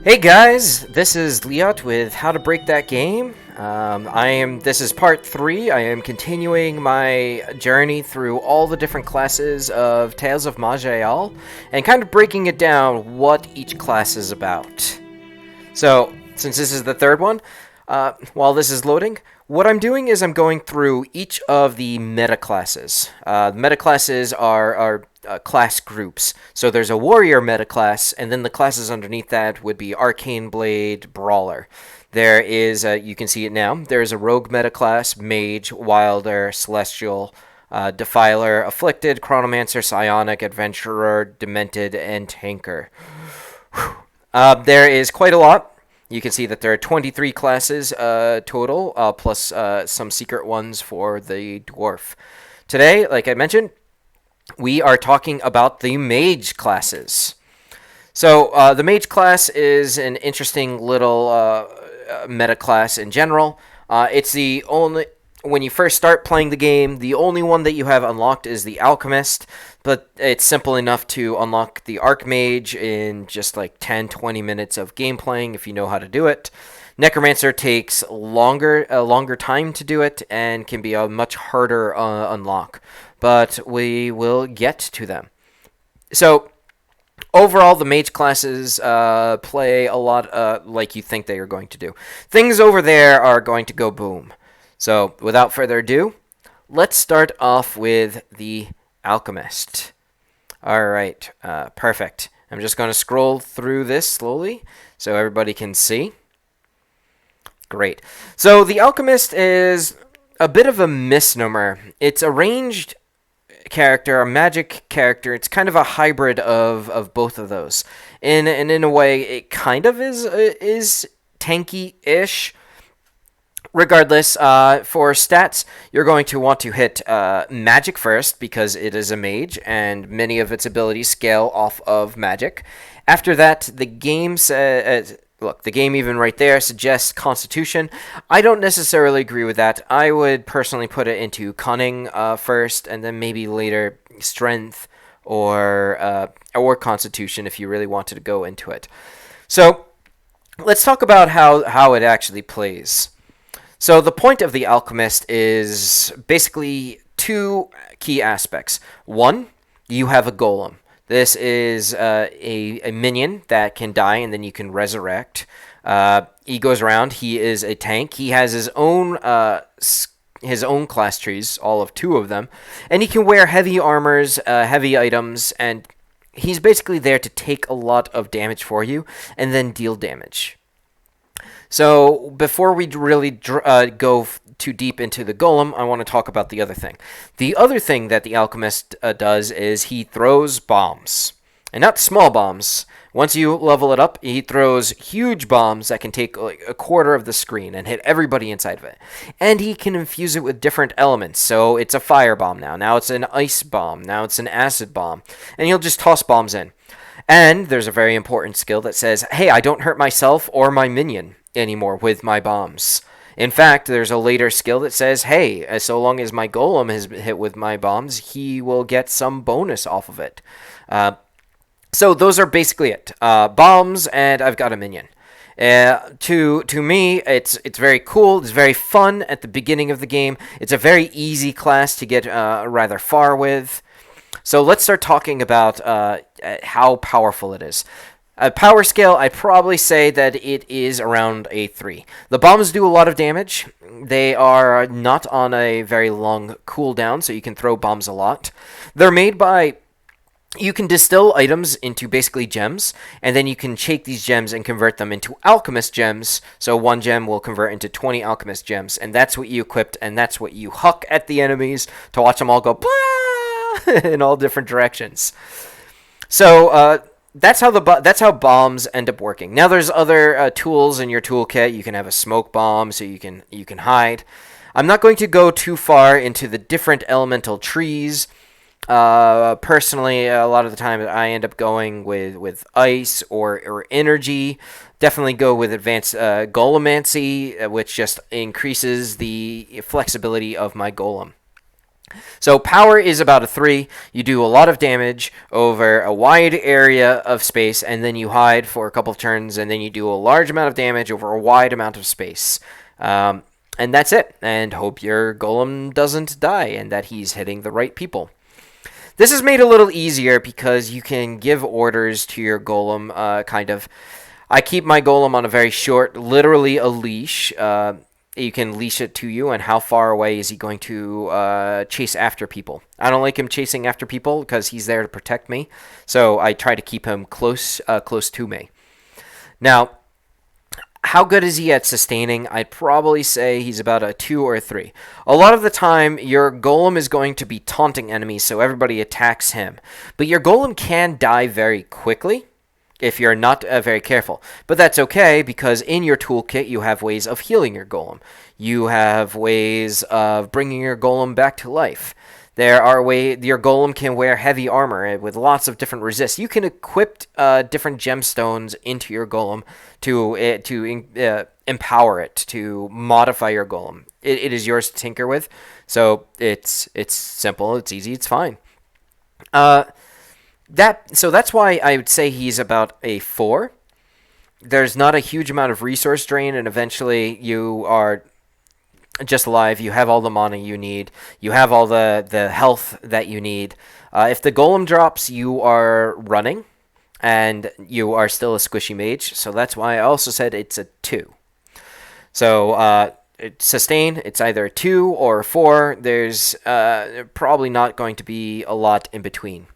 Hey guys, this is Liot with How to Break That Game. This is part 3. I am continuing my journey through all the different classes of Tales of Maj'Eyal and kind of breaking it down what each class is about. So, since this is the third one, while this is loading, what I'm doing is I'm going through each of the meta classes. Meta classes are class groups. So there's a warrior meta class, and then the classes underneath that would be arcane, blade, brawler. There is, you can see it now. There's a rogue meta class, mage, wielder, celestial, defiler, afflicted, chronomancer, psionic, adventurer, demented, and tanker. There is quite a lot. You can see that there are 23 classes total, plus some secret ones for the dwarf. Today, like I mentioned, we are talking about the mage classes. So the mage class is an interesting little meta class in general. It's the only, when you first start playing the game, the only one that you have unlocked is the Alchemist, but it's simple enough to unlock the Archmage in just like 10-20 minutes of game playing if you know how to do it. Necromancer takes a longer time to do it and can be a much harder unlock, but we will get to them. So overall, the mage classes play a lot like you think they are going to do. Things over there are going to go boom. So without further ado, let's start off with the Alchemist. Alright, perfect. I'm just going to scroll through this slowly so everybody can see. Great. So the Alchemist is a bit of a misnomer. It's a ranged character, a magic character. It's kind of a hybrid of both of those. And in a way, it kind of is tanky-ish. Regardless, for stats, you're going to want to hit magic first because it is a mage, and many of its abilities scale off of magic. After that, the game look, the game even right there suggests Constitution. I don't necessarily agree with that. I would personally put it into Cunning first, and then maybe later Strength or Constitution if you really wanted to go into it. So let's talk about how it actually plays. So the point of the Alchemist is basically two key aspects. One, you have a Golem. This is a minion that can die and then you can resurrect. He goes around. He is a tank. He has his own class trees, all of 2 of them, and he can wear heavy armors, heavy items, and he's basically there to take a lot of damage for you and then deal damage. So before we really go too deep into the Golem, I want to talk about the other thing. The other thing that the Alchemist does is he throws bombs. And not small bombs. Once you level it up, he throws huge bombs that can take like a quarter of the screen and hit everybody inside of it. And he can infuse it with different elements. So it's a fire bomb now. Now it's an ice bomb. Now it's an acid bomb. And he'll just toss bombs in. And there's a very important skill that says, hey, I don't hurt myself or my minion anymore with my bombs. In fact, there's a later skill that says, hey, so long as my golem is hit with my bombs, he will get some bonus off of it. So those are basically it. Bombs, and I've got a minion. To me, it's very cool. It's very fun at the beginning of the game. It's a very easy class to get rather far with. So let's start talking about how powerful it is. Power scale, I'd probably say that it is around a 3. The bombs do a lot of damage. They are not on a very long cooldown, so you can throw bombs a lot. They're made by... You can distill items into basically gems, and then you can take these gems and convert them into alchemist gems. So 1 gem will convert into 20 alchemist gems, and that's what you equipped, and that's what you huck at the enemies to watch them all go blah! In all different directions. So, that's how bombs end up working. Now there's other tools in your toolkit. You can have a smoke bomb, so you can hide. I'm not going to go too far into the different elemental trees. Personally, a lot of the time I end up going with ice or energy. Definitely go with advanced golemancy, which just increases the flexibility of my golem. So power is about a 3. You do a lot of damage over a wide area of space, and then you hide for a couple of turns, and then you do a large amount of damage over a wide amount of space. And that's it. And hope your golem doesn't die and that he's hitting the right people. This is made a little easier because you can give orders to your golem, kind of. I keep my golem on a very short, literally a leash. You can leash it to you, and how far away is he going to chase after people. I don't like him chasing after people because he's there to protect me, so I try to keep him close to me. Now, how good is he at sustaining? I'd probably say he's about a 2 or a 3. A lot of the time, your golem is going to be taunting enemies, so everybody attacks him. But your golem can die very quickly if you're not very careful. But that's okay, because in your toolkit, you have ways of healing your golem. You have ways of bringing your golem back to life. There are ways your golem can wear heavy armor with lots of different resists. You can equip different gemstones into your golem to empower it, to modify your golem. It is yours to tinker with, so it's simple, it's easy, it's fine. That's why I would say he's about a 4. There's not a huge amount of resource drain, and eventually you are just alive. You have all the mana you need. You have all the health that you need. If the golem drops, you are running, and you are still a squishy mage. So that's why I also said it's a 2. So sustain, it's either a 2 or a 4. There's probably not going to be a lot in between.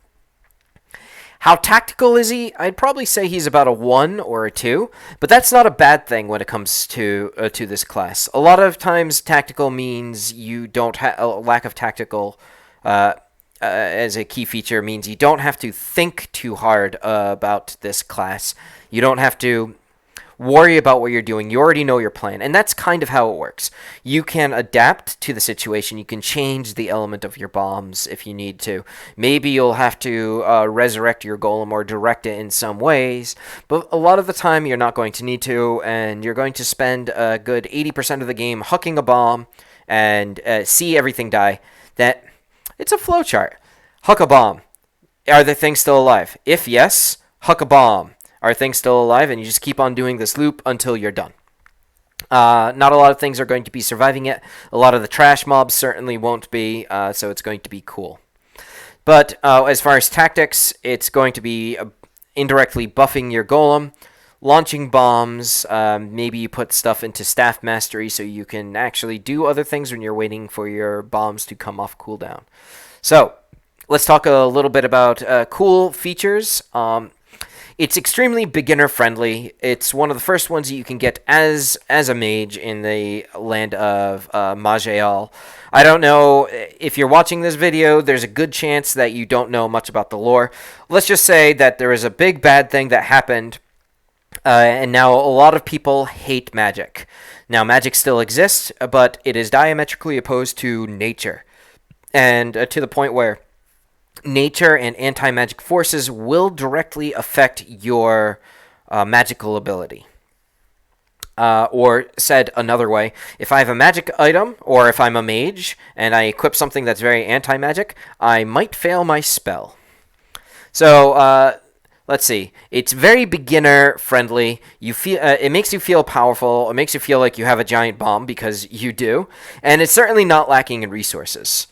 How tactical is he? I'd probably say he's about a 1 or a 2, but that's not a bad thing when it comes to this class. A lot of times, tactical means you don't have a lack of tactical as a key feature means you don't have to think too hard about this class. You don't have to worry about what you're doing. You already know your plan, and that's kind of how it works. You can adapt to the situation. You can change the element of your bombs if you need to. Maybe you'll have to resurrect your golem or direct it in some ways, but a lot of the time you're not going to need to, and you're going to spend a good 80% of the game hucking a bomb and see everything die. That it's a flowchart. Huck a bomb. Are the things still alive? If yes, huck a bomb. Are things still alive? And you just keep on doing this loop until you're done. Not a lot of things are going to be surviving it. A lot of the trash mobs certainly won't be, so it's going to be cool. But as far as tactics, it's going to be indirectly buffing your golem, launching bombs. Maybe you put stuff into staff mastery so you can actually do other things when you're waiting for your bombs to come off cooldown. So let's talk a little bit about cool features. It's extremely beginner-friendly. It's one of the first ones that you can get as a mage in the land of Maj'Eyal. I don't know if you're watching this video, there's a good chance that you don't know much about the lore. Let's just say that there is a big bad thing that happened, and now a lot of people hate magic. Now, magic still exists, but it is diametrically opposed to nature, and to the point where nature and anti-magic forces will directly affect your magical ability. Or said another way, if I have a magic item, or if I'm a mage, and I equip something that's very anti-magic, I might fail my spell. So, let's see. It's very beginner-friendly. It makes you feel powerful. It makes you feel like you have a giant bomb, because you do. And it's certainly not lacking in resources.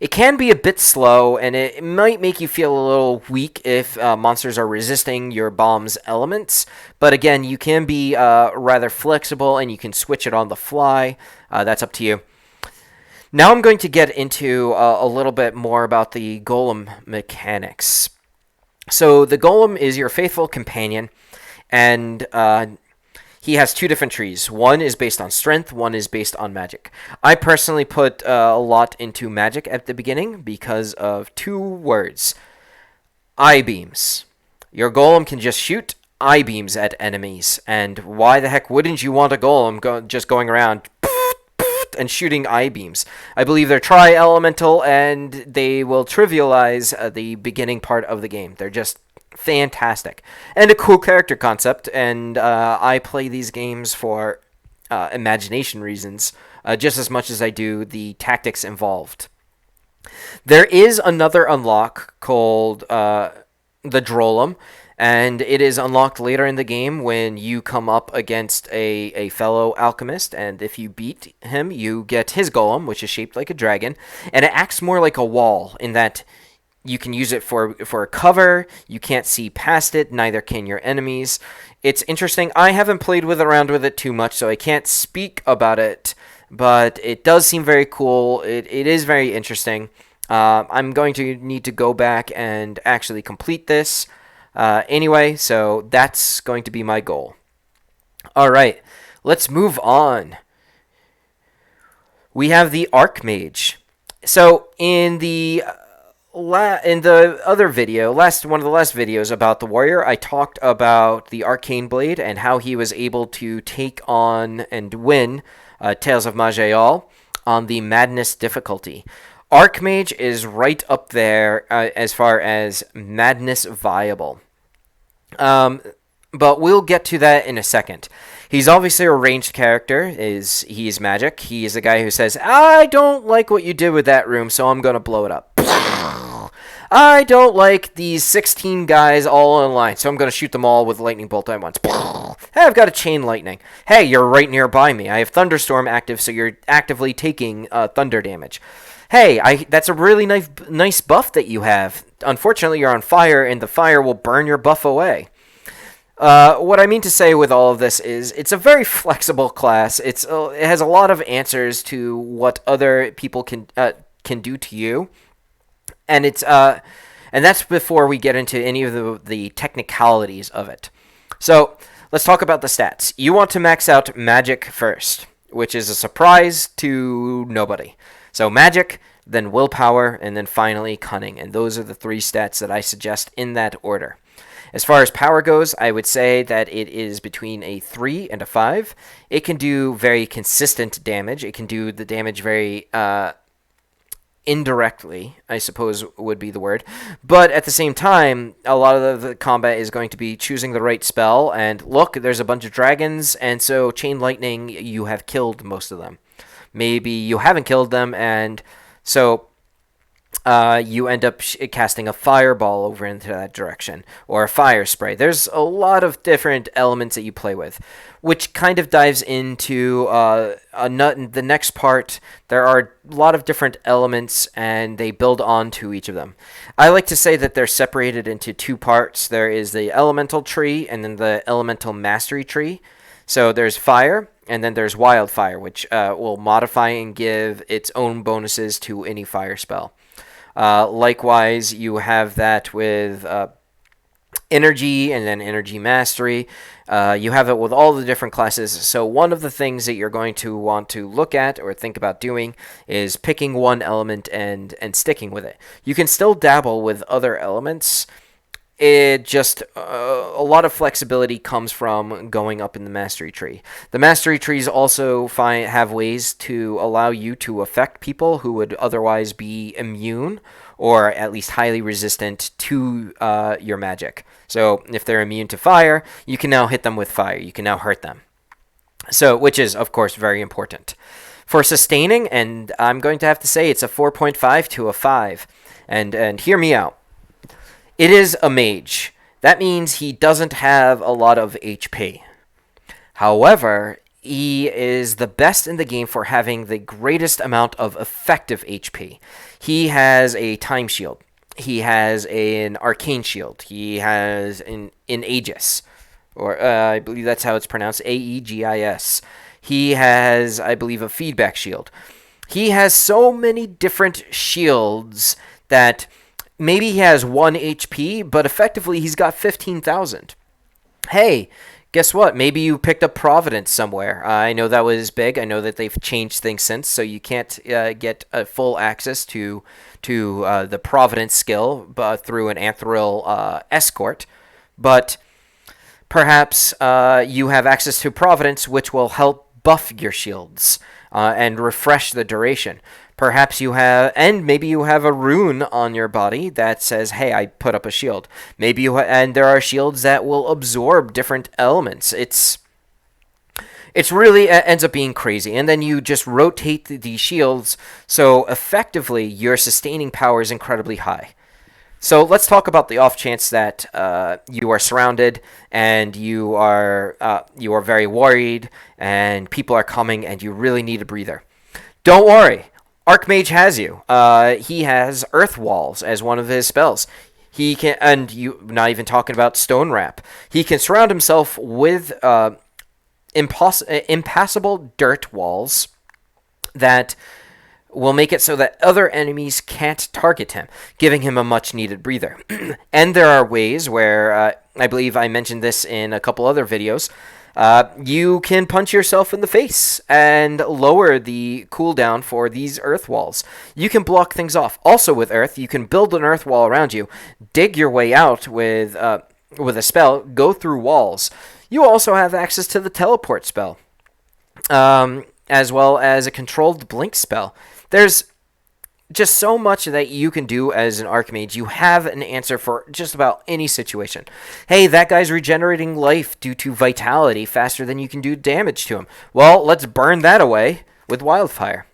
It can be a bit slow, and it might make you feel a little weak if monsters are resisting your bomb's elements. But again, you can be rather flexible, and you can switch it on the fly. That's up to you. Now I'm going to get into a little bit more about the golem mechanics. So the golem is your faithful companion, and he has 2 different trees. One is based on strength, one is based on magic. I personally put a lot into magic at the beginning because of 2 words. Eye beams. Your golem can just shoot eye beams at enemies, and why the heck wouldn't you want a golem just going around and shooting eye beams? I believe they're tri-elemental, and they will trivialize the beginning part of the game. They're just fantastic and a cool character concept, and I play these games for imagination reasons just as much as I do the tactics involved. There is another unlock called the Golem, and it is unlocked later in the game when you come up against a fellow alchemist, and if you beat him, you get his golem, which is shaped like a dragon, and it acts more like a wall in that you can use it for a cover. You can't see past it, neither can your enemies. It's interesting. I haven't played around with it too much, so I can't speak about it, but it does seem very cool. It is very interesting. I'm going to need to go back and actually complete this anyway, so that's going to be my goal. All right, let's move on. We have the Archmage. So in the other video, one of the last videos about the warrior, I talked about the arcane blade and how he was able to take on and win Tales of Maj'Eyal on the madness difficulty. Archmage is right up there as far as madness viable. But we'll get to that in a second. He's obviously a ranged character. He's magic. He is the guy who says, I don't like what you did with that room, so I'm going to blow it up. I don't like these 16 guys all in line, so I'm going to shoot them all with lightning bolt at once. Hey, I've got a chain lightning. Hey, you're right nearby me. I have thunderstorm active, so you're actively taking thunder damage. Hey, that's a really nice buff that you have. Unfortunately, you're on fire, and the fire will burn your buff away. What I mean to say with all of this is it's a very flexible class. It has a lot of answers to what other people can do to you. And that's before we get into any of the technicalities of it. So let's talk about the stats. You want to max out magic first, which is a surprise to nobody. So magic, then willpower, and then finally cunning. And those are the 3 stats that I suggest in that order. As far as power goes, I would say that it is between a 3 and a 5. It can do very consistent damage. It can do the damage very indirectly, I suppose would be the word. But at the same time, a lot of the combat is going to be choosing the right spell. And look, there's a bunch of dragons, and so Chain Lightning, you have killed most of them. Maybe you haven't killed them, and so you end up casting a fireball over into that direction, or a fire spray. There's a lot of different elements that you play with, which kind of dives into the next part. There are a lot of different elements, and they build onto each of them. I like to say that they're separated into 2 parts. There is the elemental tree, and then the elemental mastery tree. So there's fire, and then there's wildfire, which will modify and give its own bonuses to any fire spell. Likewise, you have that with energy and then energy mastery. You have it with all the different classes. So one of the things that you're going to want to look at or think about doing is picking one element and sticking with it. You can still dabble with other elements. It just a lot of flexibility comes from going up in the mastery tree. The mastery trees also have ways to allow you to affect people who would otherwise be immune or at least highly resistant to your magic. So if they're immune to fire, you can now hit them with fire. You can now hurt them. So, which is of course very important. For sustaining, and I'm going to have to say it's a 4.5 to a 5. And hear me out. It is a mage. That means he doesn't have a lot of HP. However, he is the best in the game for having the greatest amount of effective HP. He has a time shield. He has an arcane shield. He has an Aegis. Or I believe that's how it's pronounced, Aegis. He has, I believe, a feedback shield. He has so many different shields that maybe he has 1 HP, but effectively he's got 15,000. Hey, guess what? Maybe you picked up Providence somewhere. I know that was big. I know that they've changed things since, so you can't get full access to the Providence skill through an Anthril escort. But perhaps you have access to Providence, which will help buff your shields and refresh the duration. Perhaps you have, and maybe you have a rune on your body that says, hey, I put up a shield. Maybe and there are shields that will absorb different elements. It's It's really ends up being crazy, and then you just rotate the shields, so effectively your sustaining power is incredibly high. So let's talk about the off chance that you are surrounded and you are very worried and people are coming and you really need a breather. Don't worry, Archmage has you. He has Earth Walls as one of his spells. He can, and you not even talking about Stone Wrap. He can surround himself with impassable dirt walls that will make it so that other enemies can't target him, giving him a much-needed breather. And there are ways where, I believe I mentioned this in a couple other videos, you can punch yourself in the face and lower the cooldown for these earth walls. You can block things off. Also with earth, you can build an earth wall around you, dig your way out with a spell, go through walls. You also have access to the teleport spell, as well as a controlled blink spell. There's just so much that you can do as an Archmage. You have an answer for just about any situation. Hey, that guy's regenerating life due to vitality faster than you can do damage to him. Well, let's burn that away with Wildfire.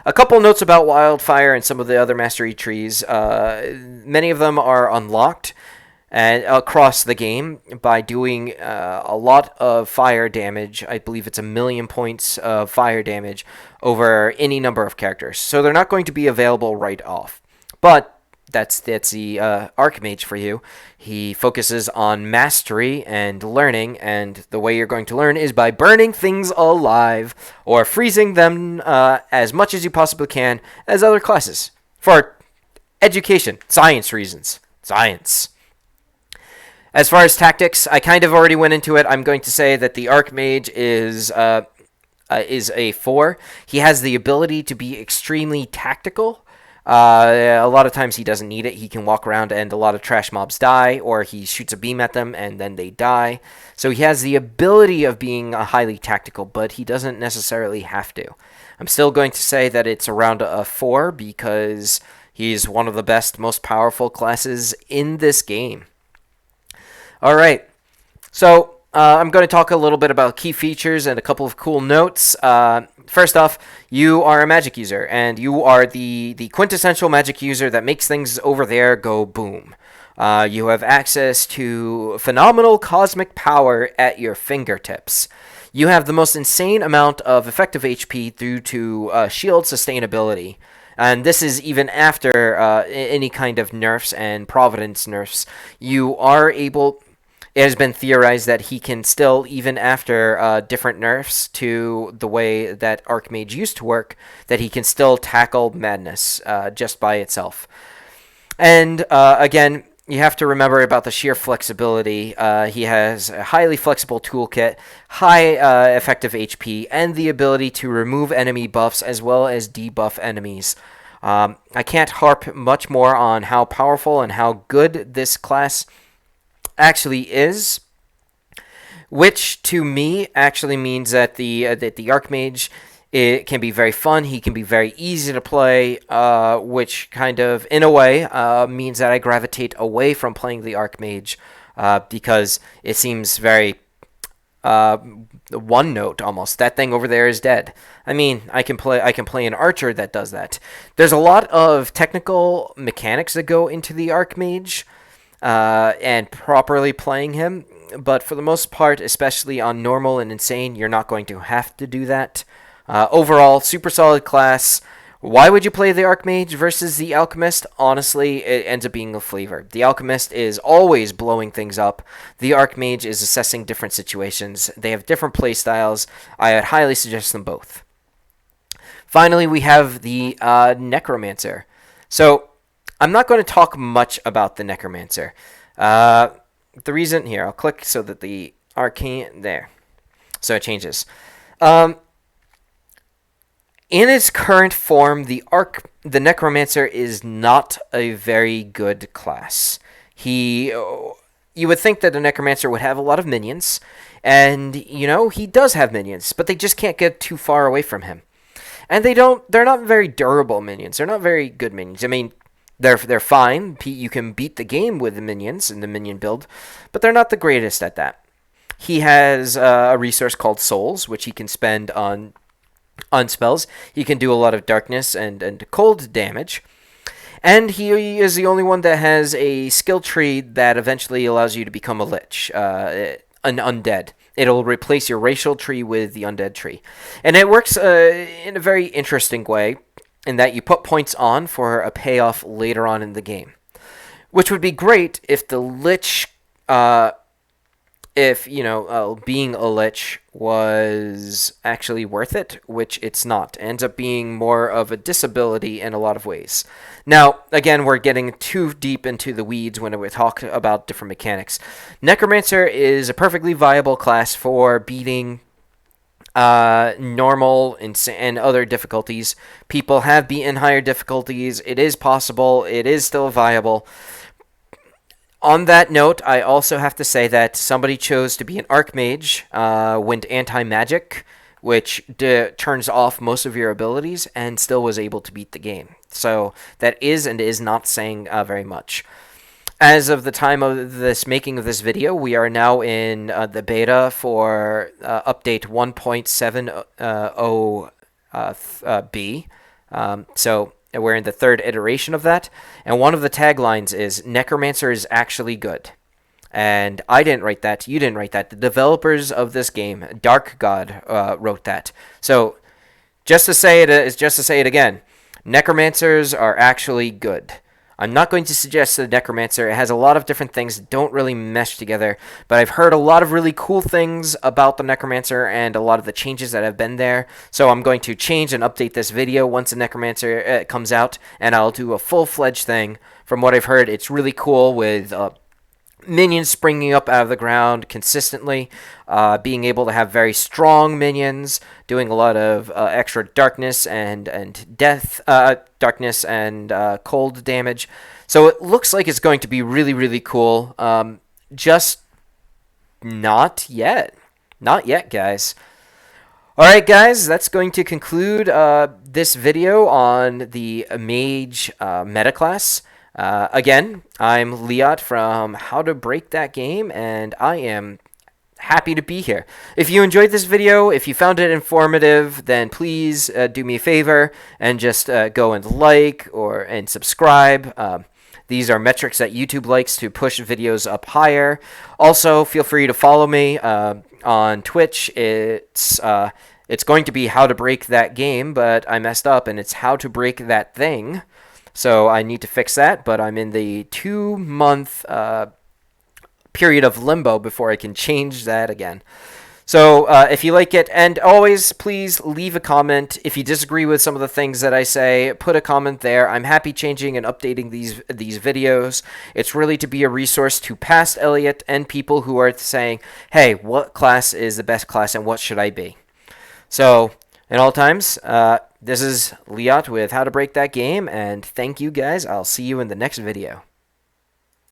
A couple notes about Wildfire and some of the other mastery trees. Many of them are unlocked and across the game by doing a lot of fire damage. I believe it's 1,000,000 points of fire damage over any number of characters. So they're not going to be available right off. But that's the Archmage for you. He focuses on mastery and learning, and the way you're going to learn is by burning things alive or freezing them as much as you possibly can as other classes. For education, science reasons. Science. As far as tactics, I kind of already went into it. I'm going to say that the Archmage is a 4. He has the ability to be extremely tactical. A lot of times he doesn't need it. He can walk around and a lot of trash mobs die, or he shoots a beam at them and then they die. So he has the ability of being highly tactical, but he doesn't necessarily have to. I'm still going to say that it's around a 4 because he's one of the best, most powerful classes in this game. All right, so I'm going to talk a little bit about key features and a couple of cool notes. First off, you are a magic user, and you are the quintessential magic user that makes things over there go boom. You have access to phenomenal cosmic power at your fingertips. You have the most insane amount of effective HP due to shield sustainability. And this is even after any kind of nerfs and Providence nerfs. You are able... It has been theorized that he can still, even after different nerfs to the way that Archmage used to work, that he can still tackle madness just by itself. And again, you have to remember about the sheer flexibility. He has a highly flexible toolkit, high effective HP, and the ability to remove enemy buffs as well as debuff enemies. I can't harp much more on how powerful and how good this class actually is, which to me actually means that the Archmage, it can be very fun. He can be very easy to play, which kind of, in a way, means that I gravitate away from playing the Archmage because it seems very one note almost. That thing over there is dead. I mean, I can play an archer that does that. There's a lot of technical mechanics that go into the Archmage. And properly playing him, but for the most part, especially on normal and insane, you're not going to have to do that. Overall, super solid class. Why would you play the Archmage versus the Alchemist? Honestly, it ends up being a flavor. The Alchemist is always blowing things up. The Archmage is assessing different situations. They have different playstyles. I would highly suggest them both. Finally, we have the Necromancer. So, I'm not going to talk much about the Necromancer. The reason... Here, I'll click so that the arcane... There. So it changes. In its current form, the Necromancer is not a very good class. You would think that a Necromancer would have a lot of minions, and, he does have minions, but they just can't get too far away from him. And they're not very durable minions. They're not very good minions. I mean... They're fine. You can beat the game with the minions in the minion build, but they're not the greatest at that. He has a resource called Souls, which he can spend on spells. He can do a lot of darkness and cold damage. And he is the only one that has a skill tree that eventually allows you to become a lich, an undead. It'll replace your racial tree with the undead tree. And it works in a very interesting way in that you put points on for a payoff later on in the game. Which would be great if the lich, being a lich was actually worth it, which it's not. It ends up being more of a disability in a lot of ways. Now, again, we're getting too deep into the weeds when we talk about different mechanics. Necromancer is a perfectly viable class for beating normal and other difficulties. People have beaten higher difficulties. It is possible. It is still viable. On that note, I also have to say that somebody chose to be an Archmage, went anti-magic, which turns off most of your abilities, and still was able to beat the game. So that is and is not saying very much. As of the time of this making of this video, we are now in the beta for update 1.70B. So we're in the third iteration of that, and one of the taglines is Necromancer is actually good. And I didn't write that, you didn't write that. The developers of this game, Dark God, wrote that. So just to say it again, Necromancers are actually good. I'm not going to suggest the Necromancer. It has a lot of different things that don't really mesh together, but I've heard a lot of really cool things about the Necromancer and a lot of the changes that have been there, so I'm going to change and update this video once the Necromancer comes out, and I'll do a full-fledged thing. From what I've heard, it's really cool with minions springing up out of the ground consistently, being able to have very strong minions, doing a lot of extra darkness and death, darkness and cold damage. So it looks like it's going to be really, really cool. Just not yet. Not yet, guys. Alright, guys, that's going to conclude this video on the Mage Metaclass. Again, I'm Liat from How to Break That Game, and I am happy to be here. If you enjoyed this video, if you found it informative, then please do me a favor and just go and like and subscribe. These are metrics that YouTube likes to push videos up higher. Also, feel free to follow me on Twitch. It's going to be How to Break That Game, but I messed up, and it's How to Break That Thing. So I need to fix that, but I'm in the 2-month period of limbo before I can change that again. So if you like it, and always please leave a comment. If you disagree with some of the things that I say, put a comment there. I'm happy changing and updating these videos. It's really to be a resource to past Elliot and people who are saying, hey, what class is the best class and what should I be? So in all times, this is Liat with How to Break That Game, and thank you guys. I'll see you in the next video.